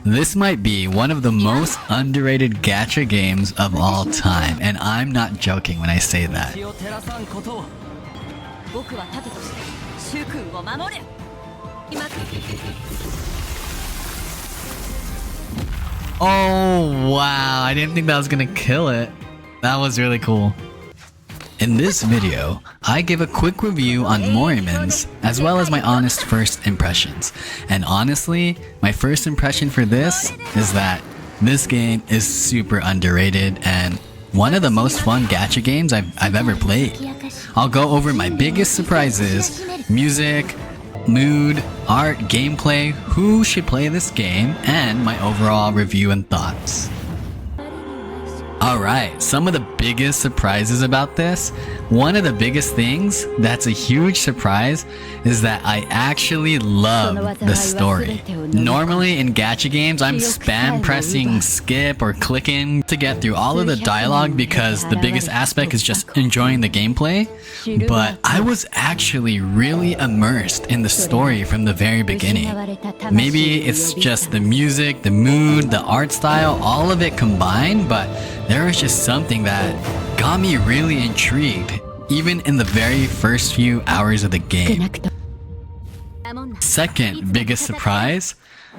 This might be one of the most underrated gacha games of all time, and I'm not joking when I say that. Oh wow, I didn't think that was gonna kill it. That was really cool. In this video, I give a quick review on Morimens, as well as my honest first impressions. And honestly, my first impression for this is that this game is super underrated and one of the most fun gacha games I've ever played. I'll go over my biggest surprises, music, mood, art, gameplay, who should play this game, and my overall review and thoughts. Alright, some of the biggest surprises about this. One of the biggest things that's a huge surprise is that I actually love the story. Normally in gacha games, I'm spam pressing skip or clicking to get through all of the dialogue because the biggest aspect is just enjoying the gameplay. But I was actually really immersed in the story from the very beginning. Maybe it's just the music, the mood, the art style, all of it combined, but there was just something that got me really intrigued, even in the very first few hours of the game. Second biggest surprise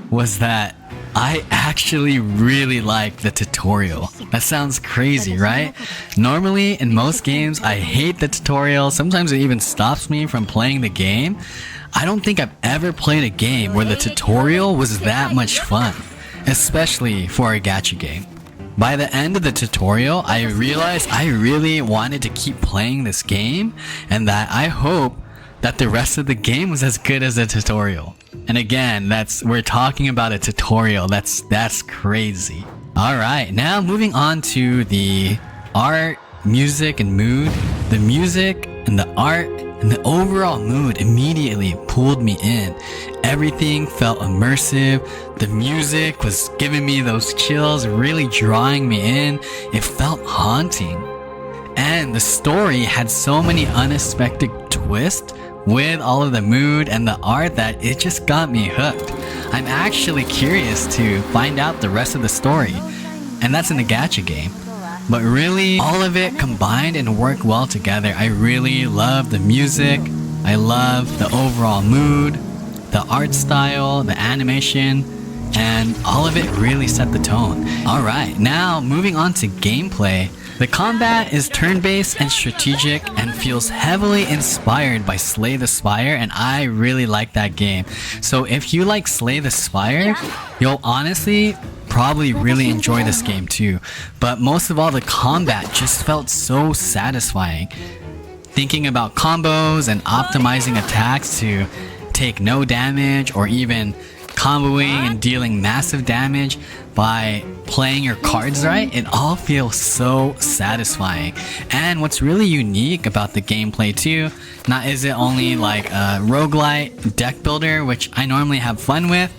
was that I actually really liked the tutorial. That sounds crazy, right? Normally, in most games, I hate the tutorial. Sometimes it even stops me from playing the game. I don't think I've ever played a game where the tutorial was that much fun, especially for a gacha game. By the end of the tutorial, I realized I really wanted to keep playing this game and that I hope that the rest of the game was as good as the tutorial. And again, we're talking about a tutorial. That's crazy. Alright, now moving on to the art, music, and mood. The music and the art and the overall mood immediately pulled me in. Everything felt immersive. The music was giving me those chills, really drawing me in. It felt haunting. And the story had so many unexpected twists with all of the mood and the art that it just got me hooked. I'm actually curious to find out the rest of the story, and that's in the gacha game. But really, all of it combined and worked well together. I really love the music, I love the overall mood, the art style, the animation, and all of it really set the tone. Alright, now moving on to gameplay. The combat is turn-based and strategic and feels heavily inspired by Slay the Spire, and I really like that game. So if you like Slay the Spire, you'll honestly probably really enjoy this game too. But most of all, the combat just felt so satisfying. Thinking about combos and optimizing attacks to take no damage, or even comboing and dealing massive damage by playing your cards right, it all feels so satisfying. And what's really unique about the gameplay too, not is it only like a roguelike deck builder, which I normally have fun with,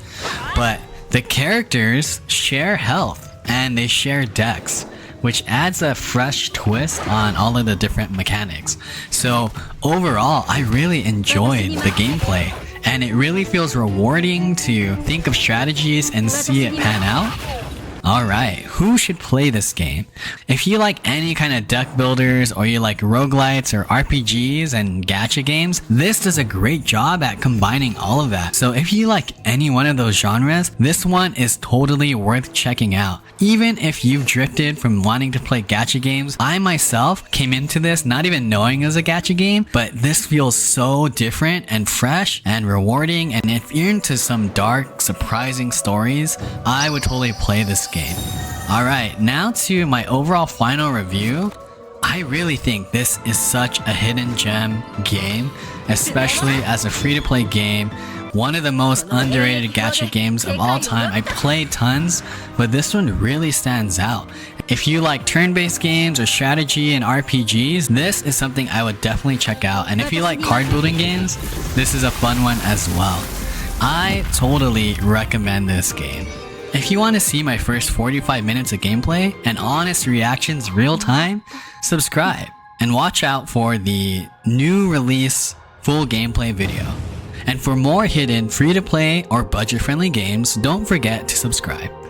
but the characters share health and they share decks, which adds a fresh twist on all of the different mechanics. So overall, I really enjoyed the gameplay, and it really feels rewarding to think of strategies and see it pan out. Alright, who should play this game? If you like any kind of deck builders, or you like roguelites or RPGs and gacha games, this does a great job at combining all of that. So if you like any one of those genres, this one is totally worth checking out. Even if you've drifted from wanting to play gacha games, I myself came into this not even knowing it was a gacha game, but this feels so different and fresh and rewarding, and if you're into some dark, surprising stories, I would totally play this game. Alright, now to my overall final review. I really think this is such a hidden gem game, especially as a free-to-play game. One of the most underrated gacha games of all time. I played tons, but this one really stands out. If you like turn-based games or strategy and RPGs, this is something I would definitely check out. And if you like card building games, this is a fun one as well. I totally recommend this game. If you want to see my first 45 minutes of gameplay and honest reactions real time, subscribe and watch out for the new release full gameplay video. And for more hidden free-to-play or budget-friendly games, don't forget to subscribe.